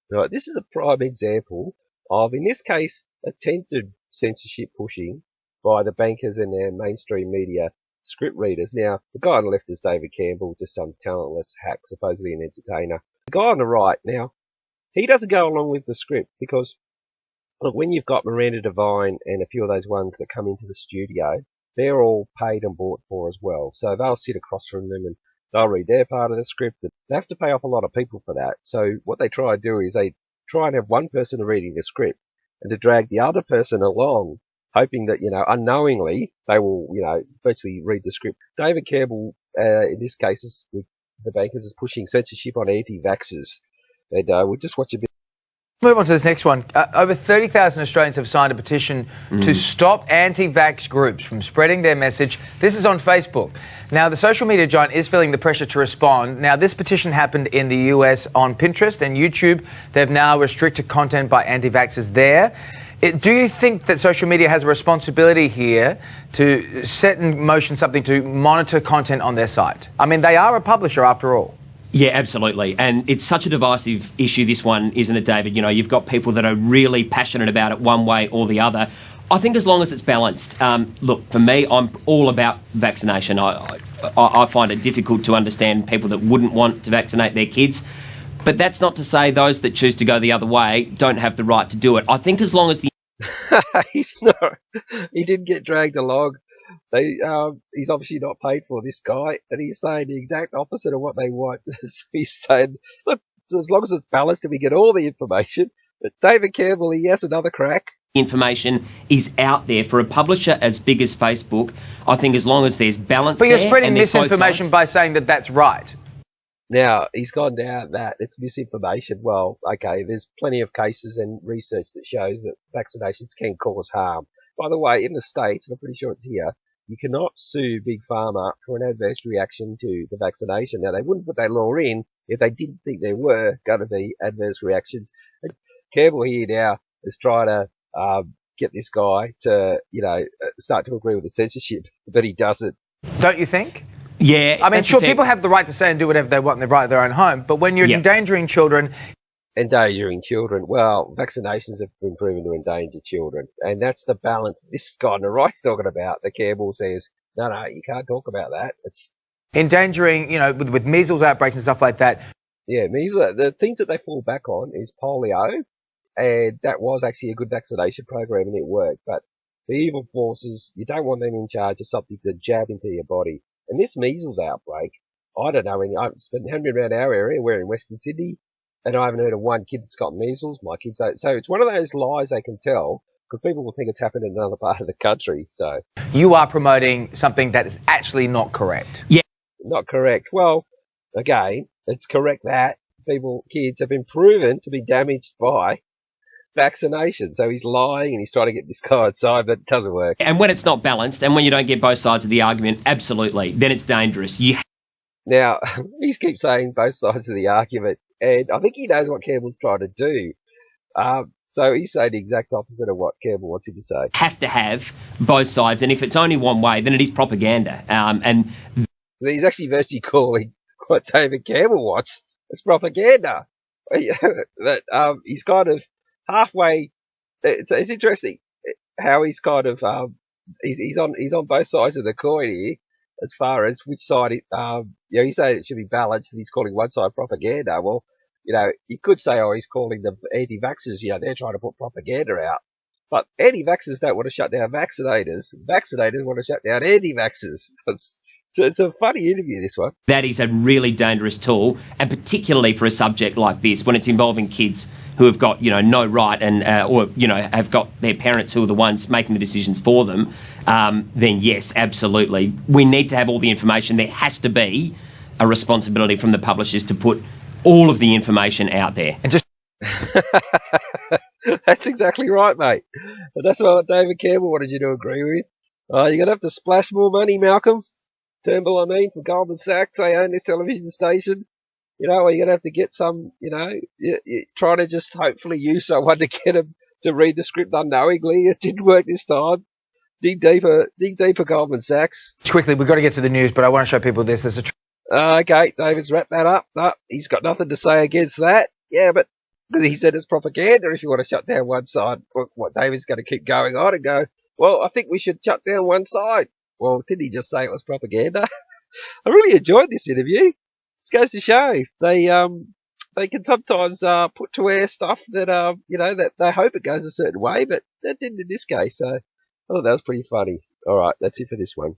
Right, this is a prime example of, in this case, attempted censorship pushing by the bankers and their mainstream media script readers. Now, the guy on the left is David Campbell, just some talentless hack, supposedly an entertainer. The guy on the right, now, he doesn't go along with the script because, look, when you've got Miranda Devine and a few of those ones that come into the studio, they're all paid and bought for as well. So they'll sit across from them and they'll read their part of the script. They have to pay off a lot of people for that. So what they try to do is they try and have one person reading the script and to drag the other person along, hoping that, unknowingly they will, virtually read the script. David Campbell, in this case, is with the bankers, is pushing censorship on anti-vaxxers. And we'll just watch a bit. Move on to this next one. Over 30,000 Australians have signed a petition to stop anti-vax groups from spreading their message. This is on Facebook. Now, the social media giant is feeling the pressure to respond. Now, this petition happened in the US on Pinterest and YouTube. They've now restricted content by anti-vaxxers there. Do you think that social media has a responsibility here to set in motion something to monitor content on their site? I mean, they are a publisher after all. Yeah, absolutely. And it's such a divisive issue, this one, isn't it, David? You've got people that are really passionate about it one way or the other. I think as long as it's balanced. Look, for me, I'm all about vaccination. I find it difficult to understand people that wouldn't want to vaccinate their kids. But that's not to say those that choose to go the other way don't have the right to do it. I think as long as the... He didn't get dragged along. He's obviously not paid for, this guy, and he's saying the exact opposite of what they want. He's saying, look, as long as it's balanced and we get all the information. But David Campbell, he has another crack. Information is out there for a publisher as big as Facebook. I think as long as there's balance there. But you're spreading and misinformation by saying that that's right. Now, he's gone down that it's misinformation. Well, okay, there's plenty of cases and research that shows that vaccinations can cause harm. By the way, in the States, and I'm pretty sure it's here, you cannot sue Big Pharma for an adverse reaction to the vaccination. Now, they wouldn't put that law in if they didn't think there were going to be adverse reactions. And Campbell here now is trying to get this guy to, start to agree with the censorship, but he doesn't. Don't you think? Yeah. I mean, sure, people have the right to say and do whatever they want in their right of their own home, but when you're endangering children... Endangering children. Well, vaccinations have been proven to endanger children. And that's the balance this guy on the right's talking about. The Campbell says, no, you can't talk about that. It's endangering, with measles outbreaks and stuff like that. Yeah, measles. The things that they fall back on is polio. And that was actually a good vaccination program and it worked. But the evil forces, you don't want them in charge of something to jab into your body. And this measles outbreak, I don't know, I haven't been around our area. We're in Western Sydney. And I haven't heard of one kid that's got measles. My kids don't. So it's one of those lies they can tell because people will think it's happened in another part of the country. So you are promoting something that is actually not correct. Yeah. Not correct. Well, again, it's correct that kids have been proven to be damaged by vaccination. So he's lying and he's trying to get this guy outside, but it doesn't work. And when it's not balanced and when you don't get both sides of the argument, absolutely, then it's dangerous. Now, he keeps saying both sides of the argument. And I think he knows what Campbell's trying to do. So he's saying the exact opposite of what Campbell wants him to say. Have to have both sides. And if it's only one way, then it is propaganda. And he's actually virtually calling what David Campbell wants as propaganda. But he's kind of halfway. It's interesting how he's kind of he's on both sides of the coin here. As far as which side, he's saying it should be balanced and he's calling one side propaganda. Well, you could say, he's calling them anti-vaxxers, they're trying to put propaganda out. But anti-vaxxers don't want to shut down vaccinators. Vaccinators want to shut down anti-vaxxers. It's a funny interview, this one. That is a really dangerous tool, and particularly for a subject like this, when it's involving kids who have got, no right and, have got their parents who are the ones making the decisions for them, then yes, absolutely. We need to have all the information. There has to be a responsibility from the publishers to put all of the information out there. And just That's exactly right, mate. And that's what David Campbell wanted you to agree with. You're going to have to splash more money, Malcolm. Turnbull, from Goldman Sachs. They own this television station. Or you're going to have to get some, you're trying to just hopefully use someone to get them to read the script unknowingly. It didn't work this time. Dig deeper, Goldman Sachs. Quickly, we've got to get to the news, but I want to show people this. Okay, David's wrapped that up. No, he's got nothing to say against that. Yeah, but Because he said it's propaganda if you want to shut down one side. What, David's going to keep going on and go, well, I think we should shut down one side. Well, didn't he just say it was propaganda? I really enjoyed this interview. This goes to show they can sometimes put to air stuff that that they hope it goes a certain way, but that didn't in this case. So I thought that was pretty funny. All right, that's it for this one.